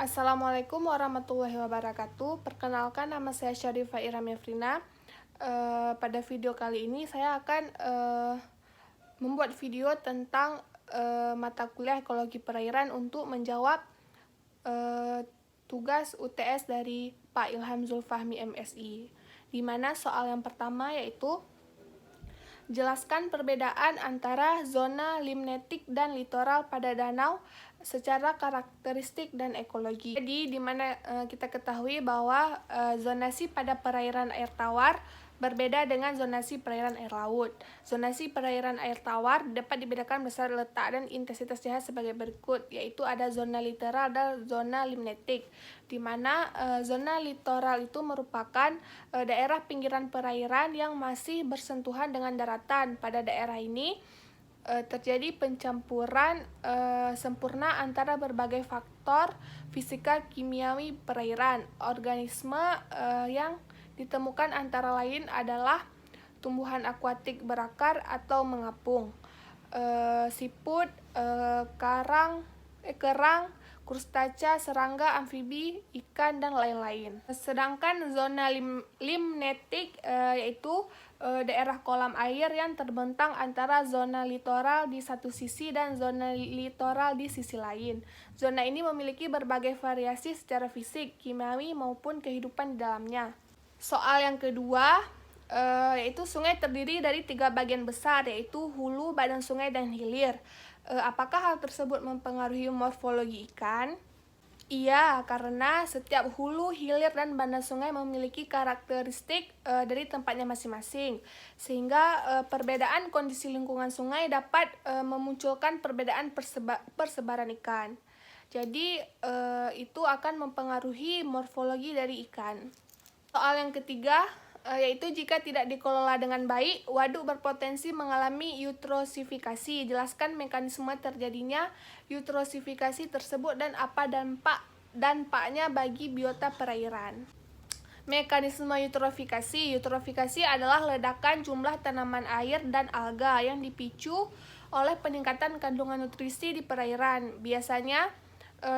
Assalamualaikum warahmatullahi wabarakatuh. Perkenalkan, nama saya Syarifah Ira Mefrina. Pada video kali ini saya akan membuat video tentang mata kuliah ekologi perairan untuk menjawab tugas UTS dari Pak Ilham Zulfahmi MSI, di mana soal yang pertama yaitu jelaskan perbedaan antara zona limnetik dan litoral pada danau secara karakteristik dan ekologi. Jadi di mana kita ketahui bahwa zonasi pada perairan air tawar berbeda dengan zonasi perairan air laut. Zonasi perairan air tawar dapat dibedakan berdasarkan letak dan intensitas cahaya sebagai berikut, yaitu ada zona litoral dan zona limnetik, di mana zona litoral itu merupakan daerah pinggiran perairan yang masih bersentuhan dengan daratan. Pada daerah ini terjadi pencampuran sempurna antara berbagai faktor fisika kimiawi perairan. Organisme yang ditemukan antara lain adalah tumbuhan akuatik berakar atau mengapung, siput, kerang, krustaca, serangga, amfibi, ikan, dan lain-lain. Sedangkan zona limnetik yaitu daerah kolam air yang terbentang antara zona litoral di satu sisi dan zona litoral di sisi lain. Zona ini memiliki berbagai variasi secara fisik, kimiawi, maupun kehidupan di dalamnya. Soal yang kedua yaitu sungai terdiri dari 3 bagian besar, yaitu hulu, badan sungai, dan hilir. Apakah hal tersebut mempengaruhi morfologi ikan? Iya, karena setiap hulu, hilir, dan badan sungai memiliki karakteristik dari tempatnya masing-masing, sehingga perbedaan kondisi lingkungan sungai dapat memunculkan perbedaan persebaran ikan. Jadi itu akan mempengaruhi morfologi dari ikan. Soal yang ketiga yaitu jika tidak dikelola dengan baik, waduk berpotensi mengalami eutrosifikasi. Jelaskan mekanisme terjadinya eutrosifikasi tersebut dan apa dampaknya bagi biota perairan. Mekanisme eutrofikasi. Eutrofikasi adalah ledakan jumlah tanaman air dan alga yang dipicu oleh peningkatan kandungan nutrisi di perairan, biasanya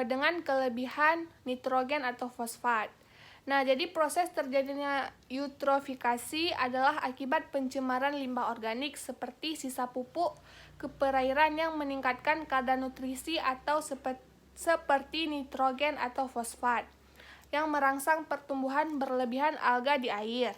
dengan kelebihan nitrogen atau fosfat. Nah, jadi proses terjadinya eutrofikasi adalah akibat pencemaran limbah organik seperti sisa pupuk ke perairan yang meningkatkan kadar nutrisi atau seperti nitrogen atau fosfat yang merangsang pertumbuhan berlebihan alga di air.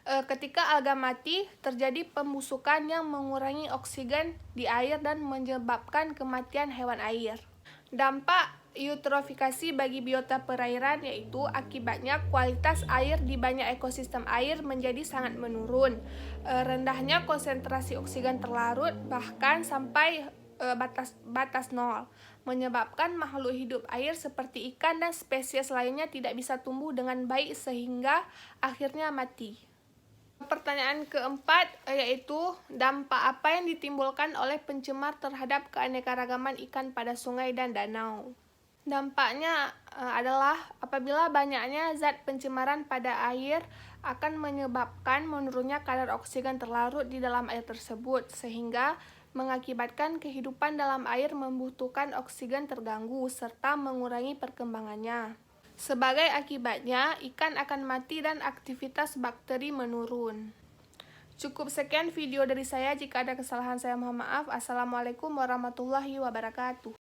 Ketika alga mati, terjadi pembusukan yang mengurangi oksigen di air dan menyebabkan kematian hewan air. Dampak eutrofikasi bagi biota perairan yaitu akibatnya kualitas air di banyak ekosistem air menjadi sangat menurun. Rendahnya konsentrasi oksigen terlarut bahkan sampai batas nol, menyebabkan makhluk hidup air seperti ikan dan spesies lainnya tidak bisa tumbuh dengan baik sehingga akhirnya mati. Pertanyaan keempat yaitu dampak apa yang ditimbulkan oleh pencemar terhadap keanekaragaman ikan pada sungai dan danau. Dampaknya adalah apabila banyaknya zat pencemaran pada air akan menyebabkan menurunnya kadar oksigen terlarut di dalam air tersebut, sehingga mengakibatkan kehidupan dalam air membutuhkan oksigen terganggu serta mengurangi perkembangannya. Sebagai akibatnya, ikan akan mati dan aktivitas bakteri menurun. Cukup sekian video dari saya. Jika ada kesalahan saya mohon maaf. Assalamualaikum warahmatullahi wabarakatuh.